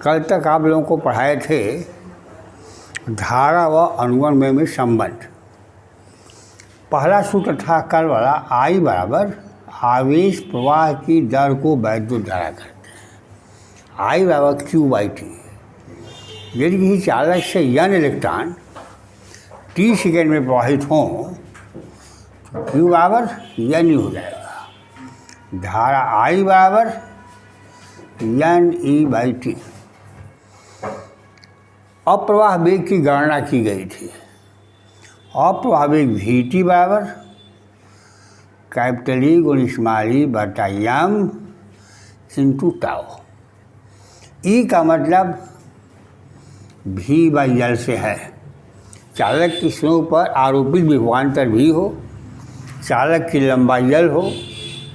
कल तक आप लोगों को पढ़ाए थे धारा व अनुगण में संबंध। पहला सूत्र था कल वाला, आई बराबर आवेश प्रवाह की दर को वैद्युत धारा कहते हैं। आई बराबर Q/T। यदि किसी चालक से n इलेक्ट्रॉन t सेकेंड में प्रवाहित हों तो Q बराबर n हो जाएगा। धारा I बराबर NE/T। अप्रवाह वेग की गणना की गई थी। अप्रवाह वेग Vt बराबर कैपिटल E गुणित स्मॉल e बटा m इंटू टाउ। E का मतलब V/L से है। चालक की सिरों पर आरोपित विभवांतर V हो, चालक की लंबाई L हो,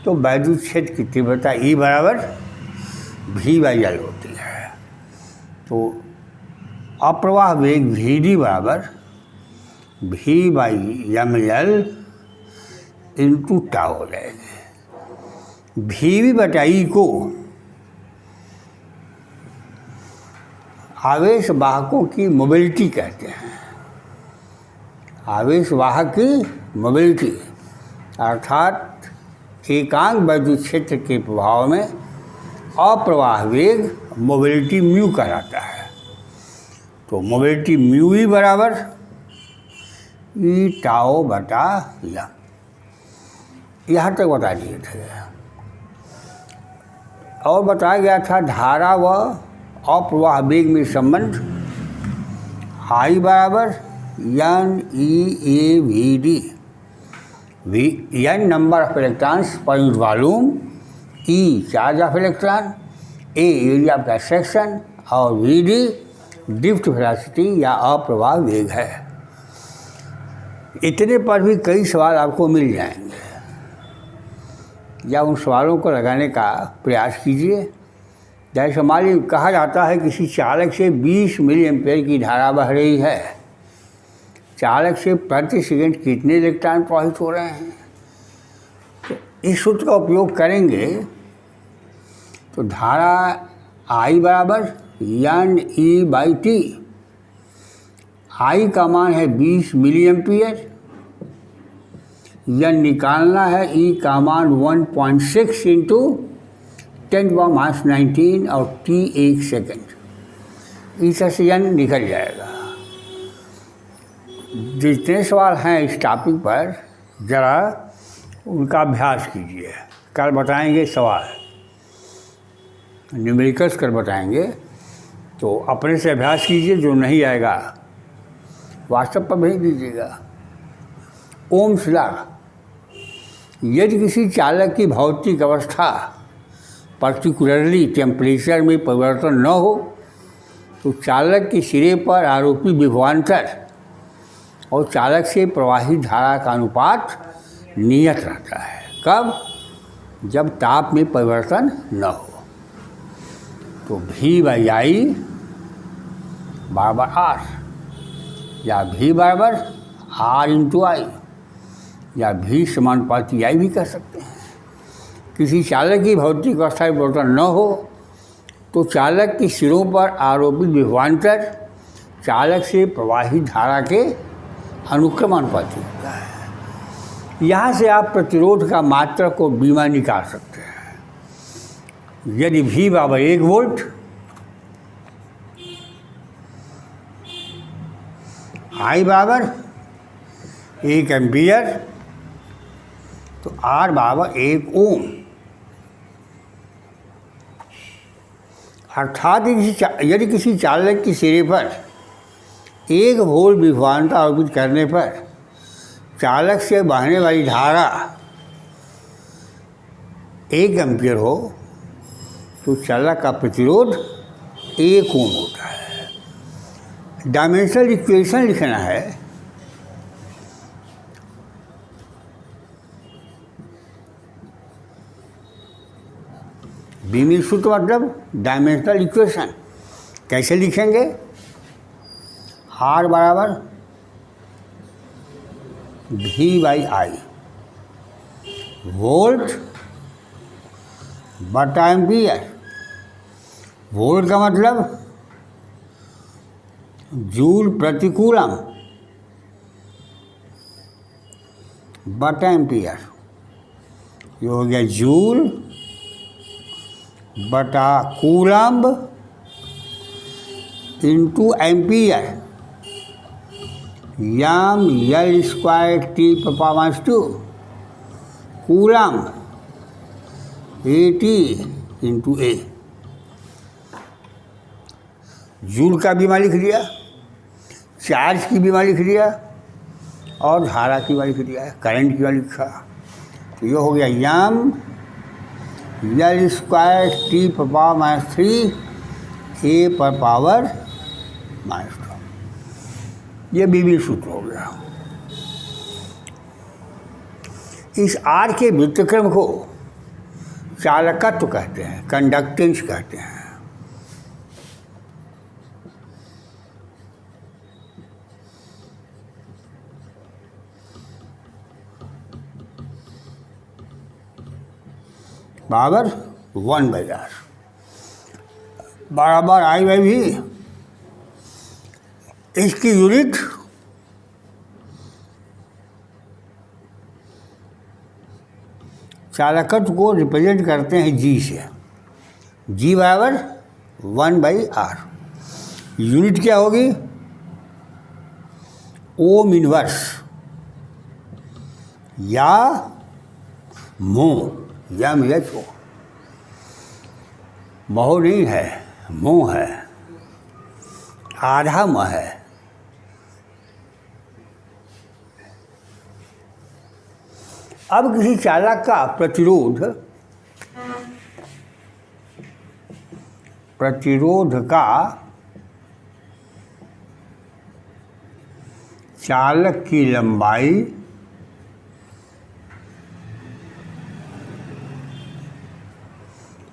तो वैद्युत क्षेत्र की तीव्रता E बराबर V/L होती है। तो अप्रवाह वेग Vd बराबर V/mL इंटू टाउ हो जाएगी। Vv/E को आवेश वाहकों की मोबिलिटी कहते हैं। आवेश वाहक की मोबिलिटी अर्थात एकांक वैद्युत क्षेत्र के प्रभाव में अप्रवाह वेग मोबिलिटी म्यू कहलाता है। तो मोबिलिटी म्यू ई बराबर E टाउ बटा m। यहाँ तक बता दिए थे। और बताया गया था धारा व अप्रवाह वेग में संबंध। I बराबर NE/AVD। N number of electrons per unit volume, E charge of electron, A area of the section और VD ड्रिफ्ट वेलोसिटी या अप्रवाह वेग है। इतने पर भी कई सवाल आपको मिल जाएंगे, या उन सवालों को लगाने का प्रयास कीजिए। जैसे मान लीजिए कहा जाता है किसी चालक से 20 मिली एम्पेयर की धारा बह रही है। चालक से प्रति सेकंड कितने इलेक्ट्रॉन प्रवाहित हो रहे हैं। तो इस सूत्र का उपयोग करेंगे तो धारा I बराबर NE/T। I का मान है 20 मिली एम्पियर, N निकालना है, E का मान 1.6 इंटू 10⁻19 और T 1 सेकेंड। इस तरह से N निकल जाएगा। जितने सवाल हैं इस टॉपिक पर ज़रा उनका अभ्यास कीजिए। कल बताएंगे सवाल, न्यूमेरिकल्स कर बताएंगे, तो अपने से अभ्यास कीजिए। जो नहीं आएगा व्हाट्सएप पर भेज दीजिएगा। Ohm's law. यदि किसी चालक की भौतिक अवस्था पर्टिकुलरली टेम्परेचर में परिवर्तन न हो तो चालक के सिरे पर आरोपित विभवांतर और चालक से प्रवाहित धारा का अनुपात नियत रहता है। कब? जब ताप में परिवर्तन न हो। तो V/I बराबर R, या V बराबर R इंटू I, या V समानुपाती I भी कह सकते हैं। किसी चालक की भौतिक अवस्था में परिवर्तन न हो तो चालक के सिरों पर आरोपित विभवांतर चालक से प्रवाहित धारा के अनुक्रमानुपाती होता है। यहाँ से आप प्रतिरोध का मात्रक को बीमा निकाल सकते हैं। यदि V बराबर 1 वोल्ट, I बराबर 1 एम्पियर, तो R बराबर 1 ओम। अर्थात यदि किसी चालक की सिरे पर 1 वोल्ट विभवांतर आरोपित करने पर चालक से बहने वाली धारा 1 एम्पियर हो तो चालक का प्रतिरोध 1 ओम होता है। डायमेंशनल इक्वेशन लिखना है। बीमी सूत्र मतलब डायमेंशनल इक्वेशन। कैसे लिखेंगे? R बराबर V/I, वोल्ट बटा एम्पियर। वोल्ट का मतलब जूल प्रति कूलम बटा एम्पियर। ये हो गया जूल बटा coulomb into ampere, M L square T power 2 coulomb A T into A. Joule का बीमा लिख दिया, चार्ज की बीमा लिख दिया और धारा की बीमा लिख दिया, करंट की बीमा लिखा। तो ये हो गया यम एल स्क्वायर टी पावर -3 ए पर पावर -2। ये बीबी सूत्र हो गया। इस आर के व्युत्क्रम को चालकत्व कहते हैं, कंडक्टेंस कहते हैं। बराबर 1/R बराबर I/V। इसकी यूनिट चालकत्व को रिप्रेजेंट करते हैं G से। G बराबर 1/R। यूनिट क्या होगी? ओम इनवर्स या मोह, या मिलचो। मोह नहीं है, मोह है, आधा मोह है। अब किसी चालक का प्रतिरोध का चालक की लंबाई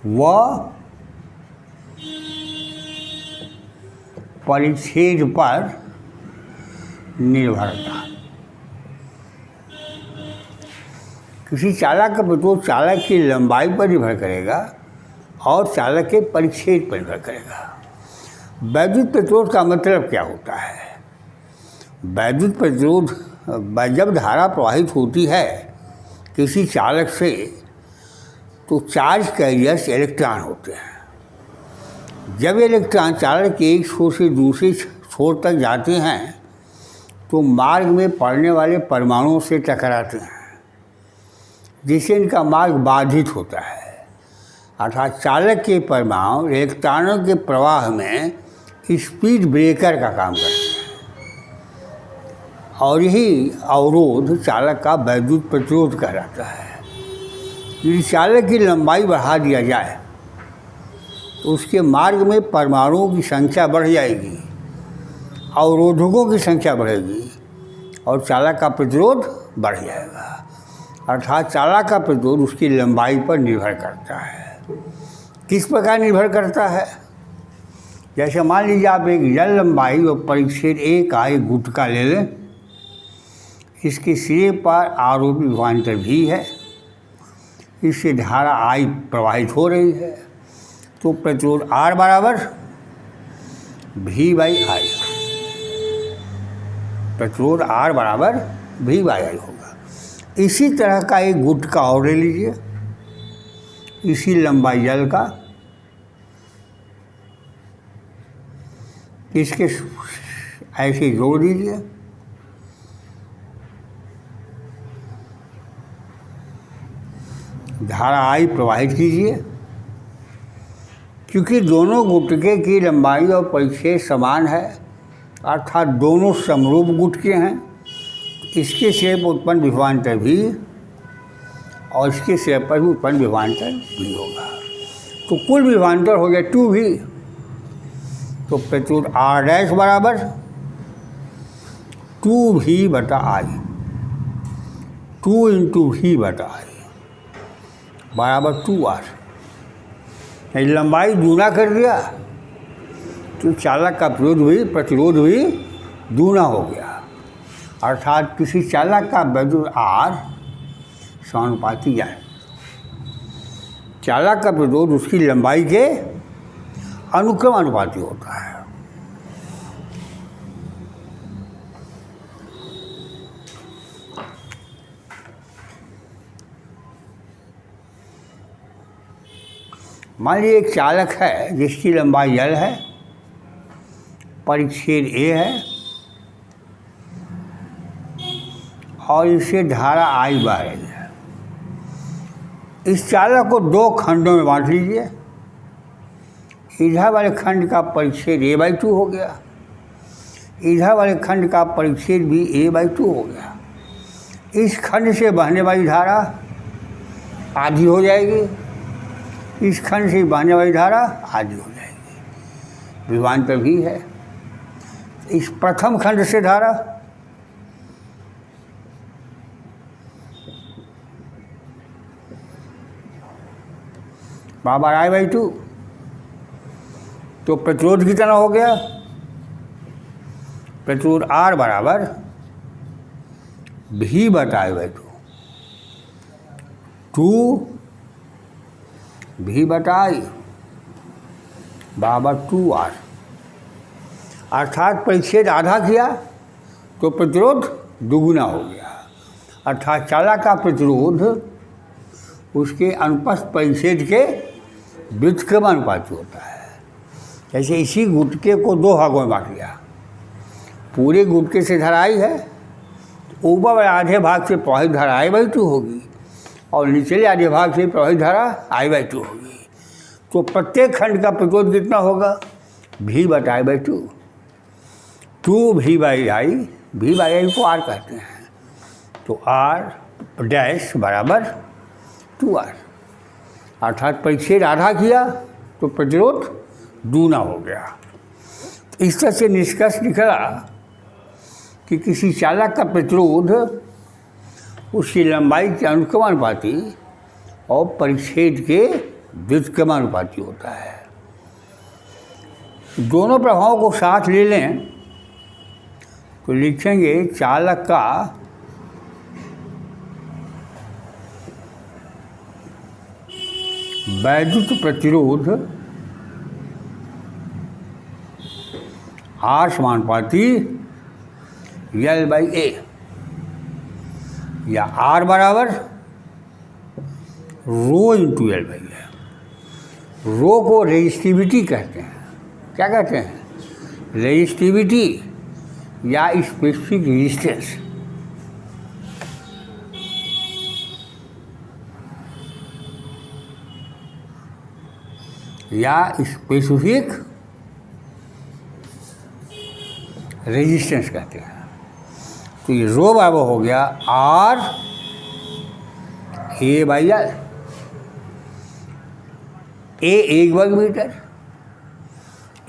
व परिच्छेद पर निर्भरता। किसी चालक का प्रतिरोध चालक की लंबाई पर निर्भर करेगा और चालक के परिच्छेद पर निर्भर करेगा। वैद्युत प्रतिरोध का मतलब क्या होता है? वैद्युत प्रतिरोध, जब धारा प्रवाहित होती है किसी चालक से, तो चार्ज कैरियर्स इलेक्ट्रॉन होते हैं। जब इलेक्ट्रॉन चालक के एक छोर से दूसरे छोर तक जाते हैं तो मार्ग में पड़ने वाले परमाणुओं से टकराते हैं, जिससे इनका मार्ग बाधित होता है। अर्थात चालक के परमाणु इलेक्ट्रॉनों के प्रवाह में स्पीड ब्रेकर का काम करते हैं और यही अवरोध चालक का वैद्युत प्रतिरोध कहलाता है। यदि चालक की लंबाई बढ़ा दिया जाए तो उसके मार्ग में परमाणुओं की संख्या बढ़ जाएगी, अवरोधकों की संख्या बढ़ेगी और चालक का प्रतिरोध बढ़ जाएगा। अर्थात चालक का प्रतिरोध उसकी लंबाई पर निर्भर करता है। किस प्रकार निर्भर करता है? जैसे मान लीजिए आप एक जल लंबाई और परिच्छेद A का एक गुटका ले लें। इसके सिरे पर आरोपी विभवांतर भी है, इससे धारा I प्रवाहित हो रही है, तो प्रतिरोध R बराबर V/I। प्रतिरोध R बराबर V/I होगा। इसी तरह का एक गुटका और ले लीजिए, इसी लंबाई जल का, इसके ऐसे जोड़ दीजिए, धारा I प्रवाहित कीजिए। क्योंकि दोनों गुटके की लंबाई और परिच्छेद समान है, अर्थात दोनों समरूप गुटके हैं, इसके सिरे पर उत्पन्न विभवांतर भी और इसके सिरे पर भी उत्पन्न विभवांतर भी होगा, तो कुल विभवांतर हो गया 2V। तो प्रतिरोध R' बराबर 2V/I, 2 × V/I बराबर 2R। लंबाई दूना कर दिया तो चालक का प्रतिरोध भी दूना हो गया। अर्थात किसी चालक का वैद्युत R समानुपाती है। चालक का प्रतिरोध उसकी लंबाई के अनुक्रमानुपाती होता है। मान लीजिए एक चालक है जिसकी लंबाई L है, परिच्छेद A है और इसे धारा I बह रही है। इस चालक को दो खंडों में बांट लीजिए। इधर वाले खंड का परिच्छेद A/2 हो गया, इधर वाले खंड का परिच्छेद भी A/2 हो गया। इस खंड से बहने वाली धारा आधी हो जाएगी, इस खंड से बहने वाली धारा आधी हो जाएगी। विभवांतर भी है। इस प्रथम खंड से धारा बराबर I/2, तो प्रतिरोध कितना हो गया? प्रतिरोध R बराबर V/I/2, 2V/I बराबर 2R। अर्थात परिच्छेद आधा किया तो प्रतिरोध दुगुना हो गया। अर्थात चालक का प्रतिरोध उसके अनुपस्थ परिच्छेद के व्युत्क्रमानुपाती होता है। जैसे इसी गुटके को दो भागों में बांट लिया, पूरे गुटके से धारा I है, तो ऊपर वाले आधे भाग से प्रवाहित धारा I/2 होगी और निचले आधे भाग से प्रवाहित धारा I/2 होगी। तो प्रत्येक खंड का प्रतिरोध कितना होगा? V/I/2, 2V/I, V/I को R कहते हैं, तो R डैश बराबर 2R। अर्थात परिच्छेद आधा किया तो प्रतिरोध दूना हो गया। इस तरह से निष्कर्ष निकला कि किसी चालक का प्रतिरोध उसकी लंबाई के अनुक्रमानुपाती और परिच्छेद के व्युत्क्रमानुपाती होता है। दोनों प्रभावों को साथ ले लें तो लिखेंगे चालक का वैद्युत प्रतिरोध R समानुपाती L/A, या R बराबर ρ×L/A। रो को रेजिस्टिविटी कहते हैं। क्या कहते हैं? रेजिस्टिविटी या स्पेसिफिक रेजिस्टेंस। या स्पेसिफिक रेजिस्टेंस कहते हैं। तो ये रो बराबर हो गया RA/L। A 1 वर्ग मीटर,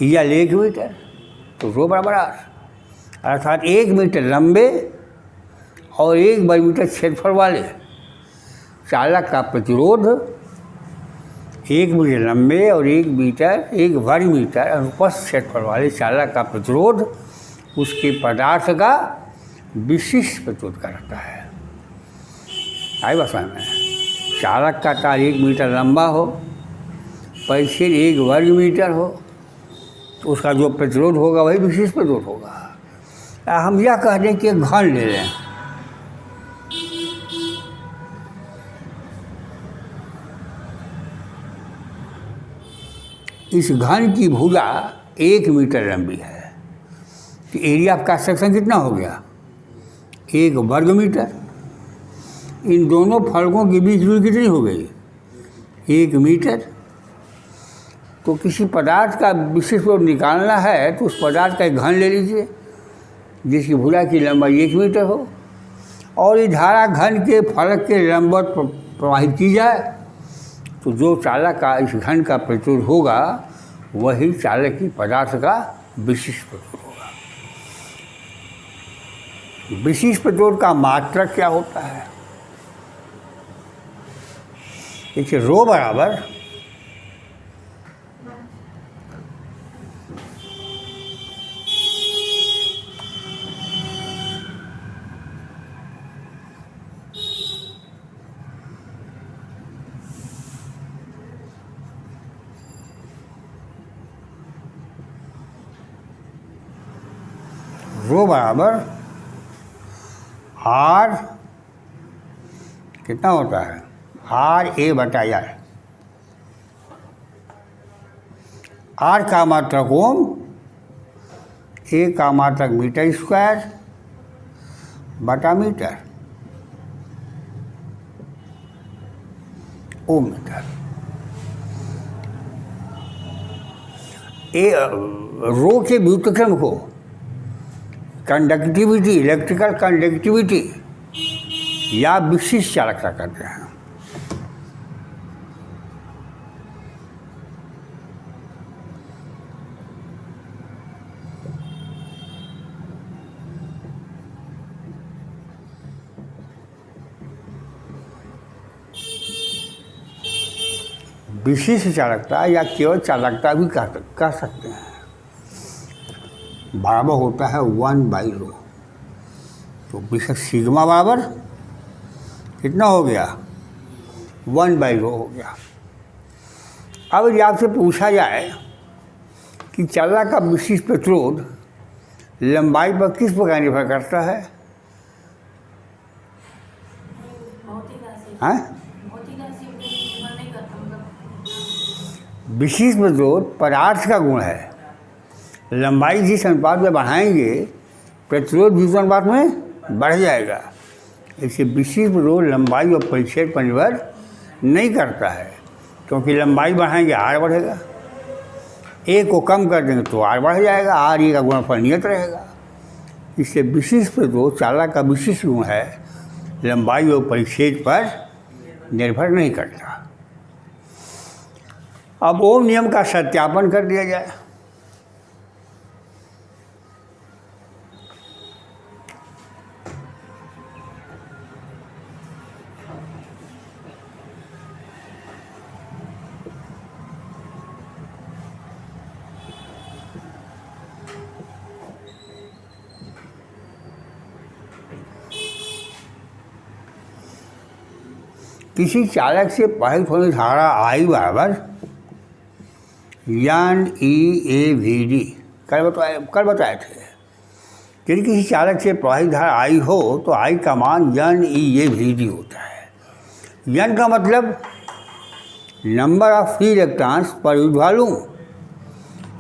L 1 मीटर, तो रो बराबर R। अर्थात 1 मीटर लंबे और 1 वर्ग मीटर क्षेत्रफल वाले चालक का प्रतिरोध 1 मीटर लंबे और 1 वर्ग मीटर अनुपस्थ क्षेत्रफल वाले चालक का प्रतिरोध उसके पदार्थ का विशिष्ट प्रतिरोध का रहता है। आई बात समझ में? चालक का तार 1 मीटर लंबा हो, परिच्छेद 1 वर्ग मीटर हो, तो उसका जो प्रतिरोध होगा वही विशिष्ट प्रतिरोध होगा। हम यह कह दें कि घन ले लें, इस घन की भुजा 1 मीटर लंबी है, तो एरिया ऑफ क्रॉस सेक्शन कितना हो गया? 1 वर्ग मीटर। इन दोनों फलकों के बीच दूरी कितनी हो गई? 1 मीटर। तो किसी पदार्थ का विशिष्ट प्रतिरोध निकालना है तो उस पदार्थ का एक घन ले लीजिए जिसकी भुजा की लंबाई 1 मीटर हो, और ये धारा घन के फलक के लंबवत प्रवाहित की जाए, तो जो चालक का इस घन का प्रतिरोध होगा वही चालक की पदार्थ का विशिष्ट प्रतिरोध होगा। विशिष्ट प्रतिरोध का मात्रक क्या होता है? देखिए, रो बराबर रो बराबर आर कितना होता है, आर ए बटा एल। आर का मात्रक ओम, ए का मात्रक मीटर स्क्वायर बटा मीटर, ओम मीटर। ए रो के व्युत्क्रम को कंडक्टिविटी, इलेक्ट्रिकल कंडक्टिविटी या विशिष्ट चालकता करते हैं। विशिष्ट चालकता या केवल चालकता भी कह सकते हैं, बराबर होता है 1/ρ। तो विशिष्ट सिग्मा बराबर कितना हो गया, 1/ρ हो गया। अब यदि आपसे पूछा जाए कि चालक का विशिष्ट प्रतिरोध लंबाई पर किस प्रकार निर्भर करता है, विशिष्ट प्रतिरोध पदार्थ का गुण है। लंबाई जिस अनुपात में बढ़ाएंगे प्रतिरोध जिस अनुपात में बढ़ जाएगा। इससे विशिष्ट प्रतिरोध लंबाई और परिच्छेद पर निर्भर नहीं करता है, क्योंकि लंबाई बढ़ाएंगे आर बढ़ेगा, ए को कम कर देंगे तो आर बढ़ जाएगा, आर ए का गुणनफल नियत रहेगा। इससे विशिष्ट प्रतिरोध चालक का विशिष्ट गुण है, लंबाई और परिच्छेद पर निर्भर नहीं करता। अब ओम नियम का सत्यापन कर दिया जाए। किसी चालक से प्रवाहित होने धारा आई बराबर यन ई ए वी डी, कल बताए थे। यदि किसी चालक से प्रवाहित धारा आई हो तो आई का मान यन ई ए वी डी होता है। यन का मतलब number of free electrons per unit volume,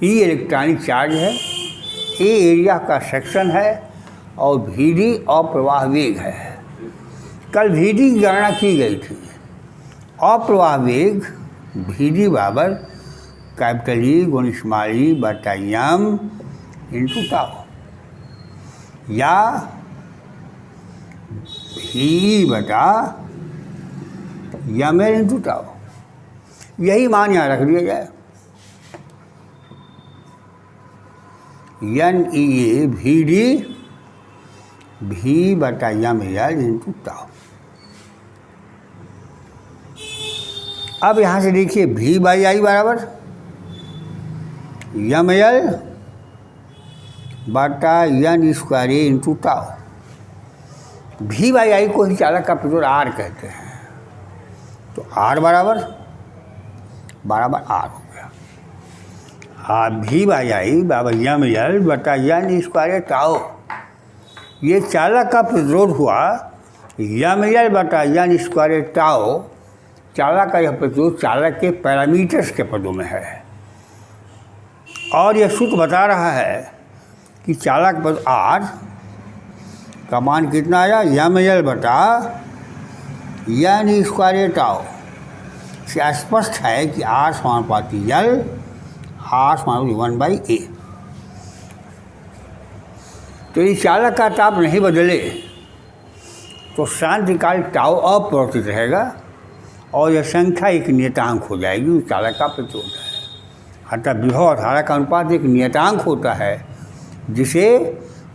E electronic charge है, ए एरिया का सेक्शन है और वी डी अप्रवाह वेग है। कल वी डी की गणना की गई थी। अप्रवाह वेग वी डी बराबर कैपिटल ई गुण स्मॉल ई बटा यम इंटू टाउ, या वी बटा यम एल इंटू टाउ। यही मान यहाँ रख दिया जाए, N E A V D V बटा यम एल इंटू टाउ। अब यहाँ से देखिए वी बाई आई बराबर यम एल बटा N square A into tau. V by I को ही चालक का प्रतिरोध आर कहते हैं, तो आर बराबर आर हो गया। वी बाई आई बराबर यम एल बटा एन स्क्वायर टाउ। ये चालक का प्रतिरोध हुआ, यम एल बटा एन स्क्वायर टाउ। चालक का यह प्रतिरोध चालक के पैरामीटर्स के पदों में है, और यह सूत्र बता रहा है कि चालक पद आर का मान कितना आया, यम एल बटा एन स्क्वायर टाउ। से स्पष्ट है कि आर समानुपाती एल, आर समानुपाती 1/a। तो यदि चालक का ताप नहीं बदले तो शांतिकाल टाउ अपरिवर्तित रहेगा और यह संख्या एक नियतांक हो जाएगी, चालक का प्रतिरोध है। अतः विभव और धारा का अनुपात एक नियतांक होता है जिसे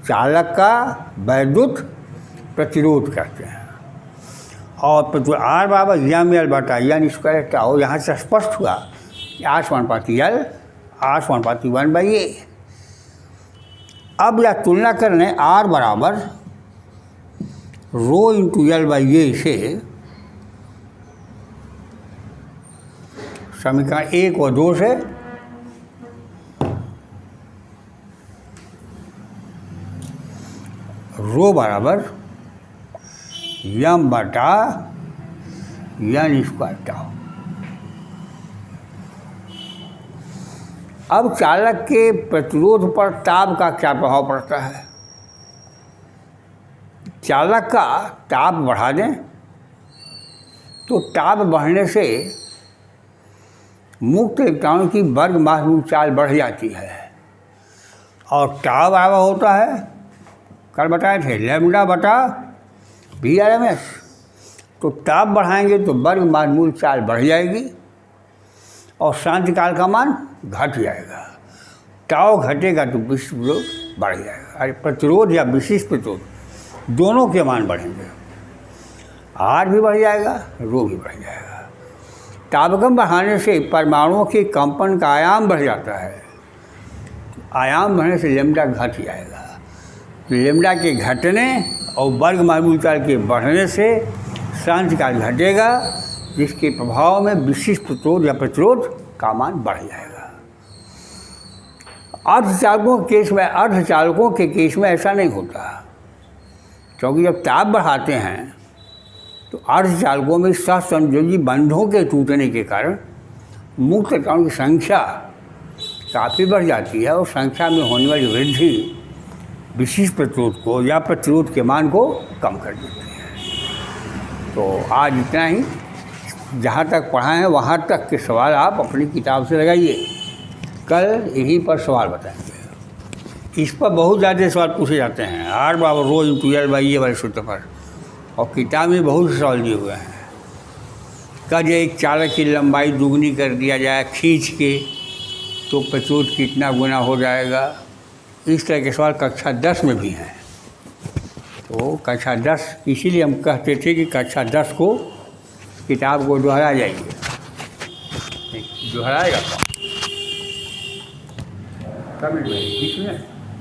चालक का वैद्युत प्रतिरोध कहते हैं। और प्रतिरोध आर बराबर यम एल बटा एन स्क्वायर टाउ। यहाँ से स्पष्ट हुआ कि आर समानुपाती एल, आर समानुपाती 1/a। अब यह तुलना करने आर बराबर रो इंटू एल बाई ए से समीकरण 1 और 2 से रो बराबर यम बटा यन स्क्वायर टाउ। अब चालक के प्रतिरोध पर ताप का क्या प्रभाव पड़ता है? चालक का ताप बढ़ा दें तो ताप बढ़ने से मुक्त इलेक्ट्रॉन की वर्ग मास चाल बढ़ जाती है और ताप बराबर होता है, कल बताए थे, लैम्डा बटा VRMS। तो ताप बढ़ाएंगे तो वर्ग मास चाल बढ़ जाएगी और शांति काल का मान घट जाएगा। टाउ घटेगा तो विशिष्ट प्रतिरोध बढ़ जाएगा। अरे प्रतिरोध या विशिष्ट प्रतिरोध दोनों के मान बढ़ेंगे, R भी बढ़ जाएगा, रो भी बढ़ जाएगा। तापक्रम बढ़ाने से परमाणुओं के कंपन का आयाम बढ़ जाता है, आयाम बढ़ने से लैम्डा घट जाएगा। लैम्डा के घटने और वर्ग मास चाल के बढ़ने से शांति काल घटेगा, जिसके प्रभाव में विशिष्ट प्रतिरोध या प्रतिरोध का मान बढ़ जाएगा। अर्धचालकों के केस में ऐसा नहीं होता, क्योंकि जब ताप बढ़ाते हैं तो अर्धचालकों में सहसंयोजी बंधों के टूटने के कारण मुक्त इलेक्ट्रॉन की संख्या काफ़ी बढ़ जाती है और संख्या में होने वाली वृद्धि विशिष्ट प्रतिरोध को या प्रतिरोध के मान को कम कर देती है। तो आज इतना ही, जहाँ तक पढ़ा है वहाँ तक के सवाल आप अपनी किताब से लगाइए, कल यहीं पर सवाल बताएंगे। इस पर बहुत ज़्यादा सवाल पूछे जाते हैं, R बराबर रो इंटू L बाई ये वाले सूत्र पर, और किताब में बहुत से सवाल दिए हुए हैं। कल एक चालक की लंबाई दुगनी कर दिया जाए खींच के तो प्रतिरोध कितना गुना हो जाएगा, इस तरह के सवाल कक्षा 10 में भी हैं। तो कक्षा 10 इसीलिए हम कहते थे कि कक्षा 10 को किताब को दोहरा जाइए, दोहराएगा कब? 2 मिनट में, 20 मिनट।